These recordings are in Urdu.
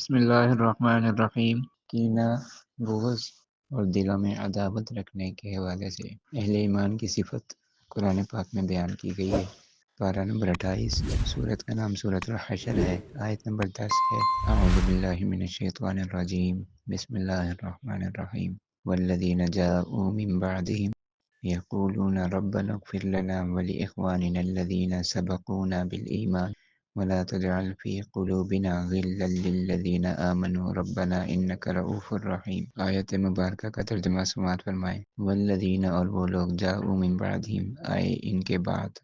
بسم اللہ الرحمن الرحیم۔ کینہ، بغض اور دلوں میں عداوت رکھنے کے حوالے سے اہل ایمان کی صفت قرآن پاک میں بیان کی گئی ہے۔ پارہ نمبر 28، سورت کا نام سورت الحشر ہے، آیت نمبر 10 ہے۔ اعوذ باللہ من الشیطان الرجیم، بسم اللہ الرحمن الرحیم۔ والذین جاءوا من بعدهم یقولون ربنا اغفر لنا ولإخواننا الذین سبقونا بالایمان ولا تجعل في قلوبنا غلا للذین آمنوا ربنا انک رؤوف رحیم۔ آیت مبارکہ کا ترجمہ سماعت فرمائیں۔ والذین، اور وہ لوگ، جاءوا من بعدہم، آئے ان کے بعد،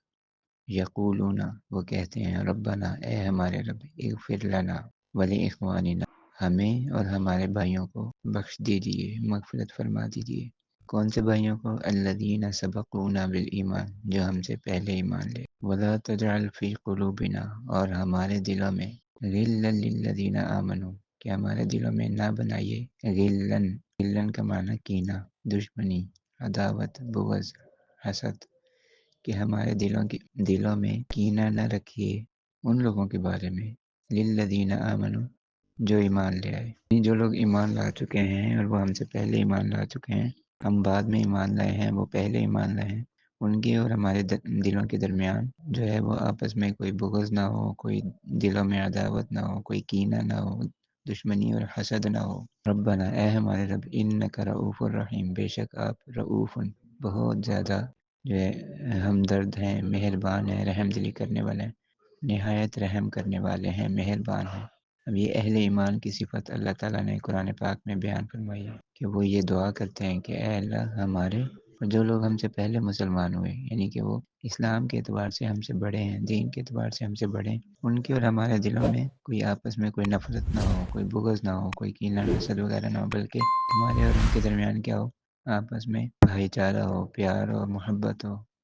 یقولون، وہ کہتے ہیں، ربنا، اے ہمارے رب، اغفر لنا ولاخواننا، ہمیں اور ہمارے بھائیوں کو بخش دیجیے، مغفرت فرما دیجیے۔ کون سے بھائیوں کو؟ الذین سبقونا بالایمان، جو ہم سے پہلے ایمان لے۔ ولا تجعل فی قلوبنا، اور ہمارے دلوں میں، غلا للذین آمنوا، کہ ہمارے دلوں میں نہ بنائیے غلن، غلن کا معنی کینہ، دشمنی، عداوت، بغض، حسد، کہ ہمارے دلوں میں کینہ نہ رکھیے ان لوگوں کے بارے میں، للذین آمنوا، جو ایمان لے آئے۔ جو لوگ ایمان لا چکے ہیں اور وہ ہم سے پہلے ایمان لا چکے ہیں، ہم بعد میں ایمان لائے ہیں، وہ پہلے ایمان لائے ہیں، ان کے اور ہمارے دلوں کے درمیان جو ہے وہ آپس میں کوئی بغض نہ ہو، کوئی دلوں میں عداوت نہ ہو، کوئی کینہ نہ ہو، دشمنی اور حسد نہ ہو۔ ربنا، اے ہمارے رب، انک رؤوف الرحیم، بے شک آپ رؤوف، بہت زیادہ جو ہے ہمدرد ہیں، مہربان ہیں، رحم دلی کرنے والے ہیں، نہایت رحم کرنے والے ہیں، مہربان ہیں۔ اب یہ اہل ایمان کی صفت اللہ تعالیٰ نے قرآن پاک میں بیان فرمائی ہے کہ وہ یہ دعا کرتے ہیں کہ اے اللہ، ہمارے اور جو لوگ ہم سے پہلے مسلمان ہوئے، یعنی کہ وہ اسلام کے اعتبار سے ہم سے بڑے ہیں، دین کے اعتبار سے ہم سے بڑے ہیں، ان کے اور ہمارے دلوں میں کوئی آپس میں کوئی نفرت نہ ہو، کوئی بغض نہ ہو، کوئی کینہ حسد وغیرہ نہ ہو، بلکہ ہمارے اور ان کے درمیان کیا ہو؟ آپس میں بھائی چارہ ہو، پیار ہو، محبت ہو،